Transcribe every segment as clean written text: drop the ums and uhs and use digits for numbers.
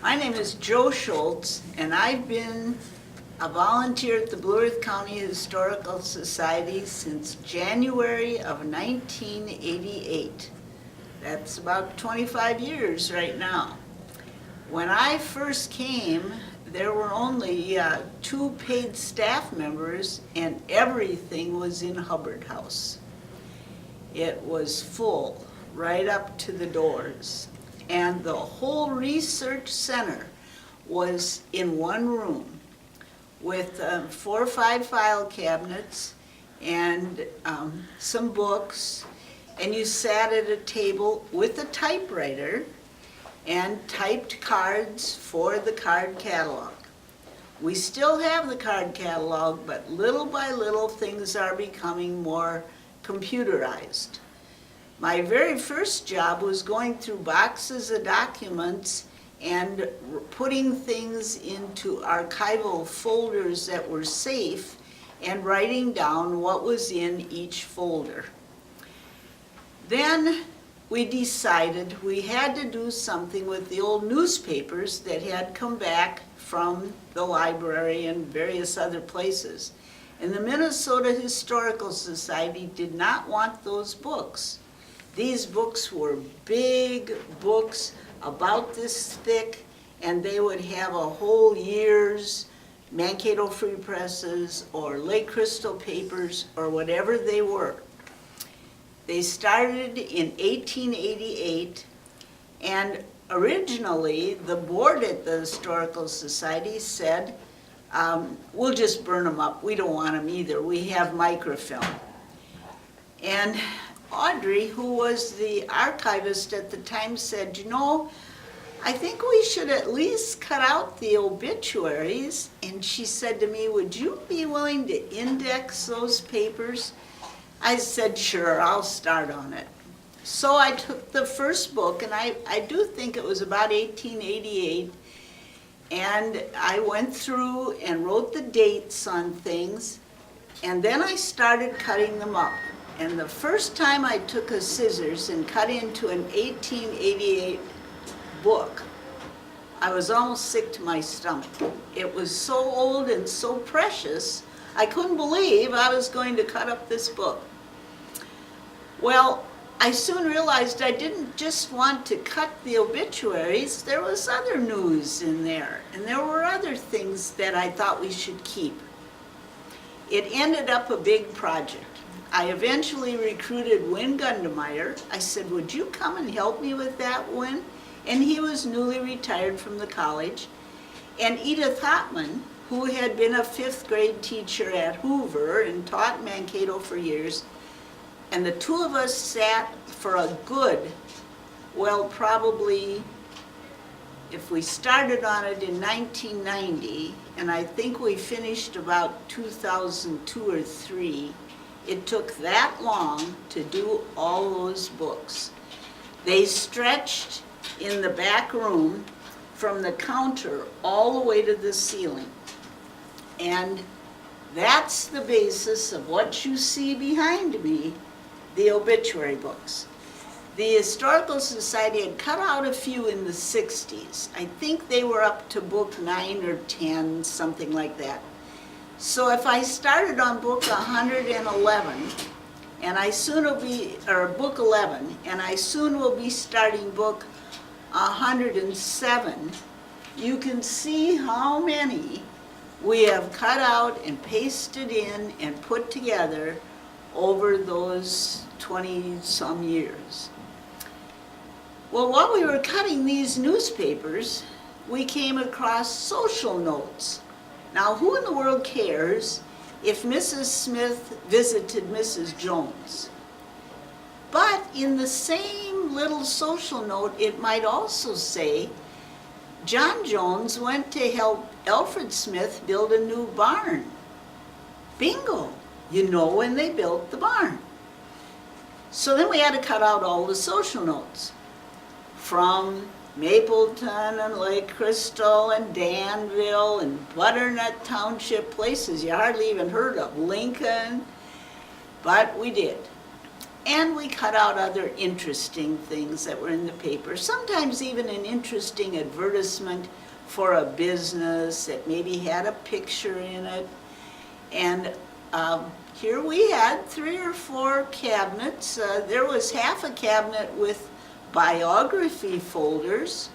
My name is Joe Schultz, and I've been a volunteer at the Blue Earth County Historical Society since January of 1988. That's about 25 years right now. When I first came, there were only 2 paid staff members, and everything was in Hubbard House. It was full right up to the doors. And the whole research center was in one room with 4 or 5 file cabinets and some books, and you sat at a table with a typewriter and typed cards for the card catalog. We still have the card catalog, but little by little things are becoming more computerized. My very first job was going through boxes of documents and putting things into archival folders that were safe and writing down what was in each folder. Then we decided we had to do something with the old newspapers that had come back from the library and various other places. And the Minnesota Historical Society did not want those books. These books were big books about this thick, and they would have a whole year's Mankato Free Presses or Lake Crystal papers or whatever they were. They started in 1888, and originally the board at the Historical Society said, we'll just burn them up. We don't want them either. We have microfilm. And Audrey, who was the archivist at the time, said, you know, I think we should at least cut out the obituaries. And she said to me, would you be willing to index those papers? I said, sure, I'll start on it. So I took the first book, and I do think it was about 1888, and I went through and wrote the dates on things, and then I started cutting them up. And the first time I took a scissors and cut into an 1888 book, I was almost sick to my stomach. It was so old and so precious, I couldn't believe I was going to cut up this book. Well, I soon realized I didn't just want to cut the obituaries, there was other news in there, and there were other things that I thought we should keep. It ended up a big project. I eventually recruited Win Gundemeyer. I said, would you come and help me with that, Win? And he was newly retired from the college. And Edith Hopman, who had been a 5th grade teacher at Hoover and taught Mankato for years, and the 2 of us sat for a good, well, probably, if we started on it in 1990, and I think we finished about 2002 or 3, it took that long to do all those books. They stretched in the back room from the counter all the way to the ceiling. And that's the basis of what you see behind me, the obituary books. The Historical Society had cut out a few in the 60s. I think they were up to book 9 or 10, something like that. So if I started on book 111, and I soon will be, or book 11, and I soon will be starting book 107, you can see how many we have cut out and pasted in and put together over those 20-some years. Well, while we were cutting these newspapers, we came across social notes. Now, who in the world cares if Mrs. Smith visited Mrs. Jones? But in the same little social note, it might also say, John Jones went to help Alfred Smith build a new barn. Bingo! You know when they built the barn. So then we had to cut out all the social notes from Mapleton and Lake Crystal and Danville and Butternut Township, places you hardly even heard of, Lincoln, but we did. And we cut out other interesting things that were in the paper, sometimes even an interesting advertisement for a business that maybe had a picture in it. And here we had 3 or 4 cabinets. There was half a cabinet with biography folders.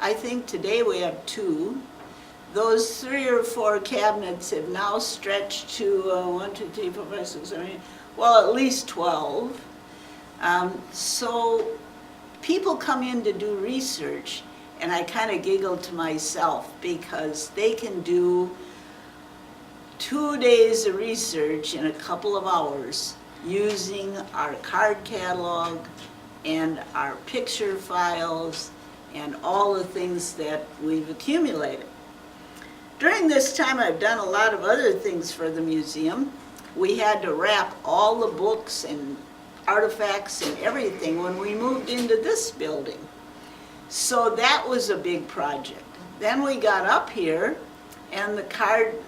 I think today we have 2. Those 3 or 4 cabinets have now stretched to 1, 2, 3, 4, 5, 6, 7, 8, well, at least 12. So people come in to do research, and I kind of giggle to myself because they can do 2 days of research in a couple of hours using our card catalog and our picture files and all the things that we've accumulated. During this time, I've done a lot of other things for the museum. We had to wrap all the books and artifacts and everything when we moved into this building. So that was a big project. Then we got up here, and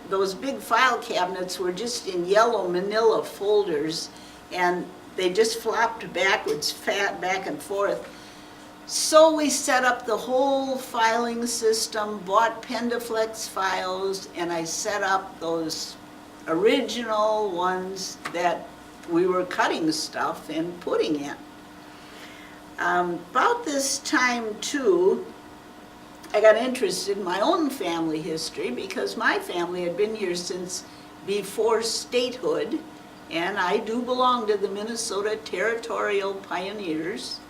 those big file cabinets were just in yellow manila folders, and they just flopped backwards, back and forth. So we set up the whole filing system, bought Pendaflex files, and I set up those original ones that we were cutting stuff and putting in. About this time too, I got interested in my own family history because my family had been here since before statehood, and I do belong to the Minnesota Territorial Pioneers.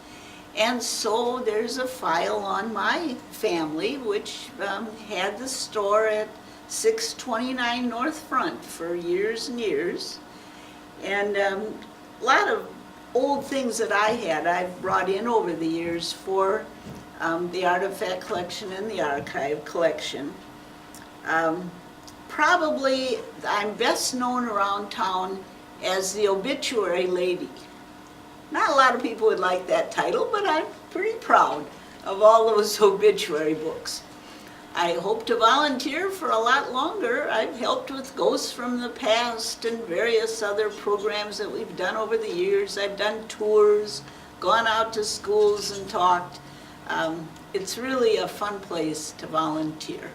And so there's a file on my family which had the store at 629 North Front for years and years. And a lot of old things that I've brought in over the years for the artifact collection and the archive collection. Probably I'm best known around town as the obituary lady. Not a lot of people would like that title, but I'm pretty proud of all those obituary books. I hope to volunteer for a lot longer. I've helped with Ghosts from the Past and various other programs that we've done over the years. I've done tours, gone out to schools and talked. It's really a fun place to volunteer.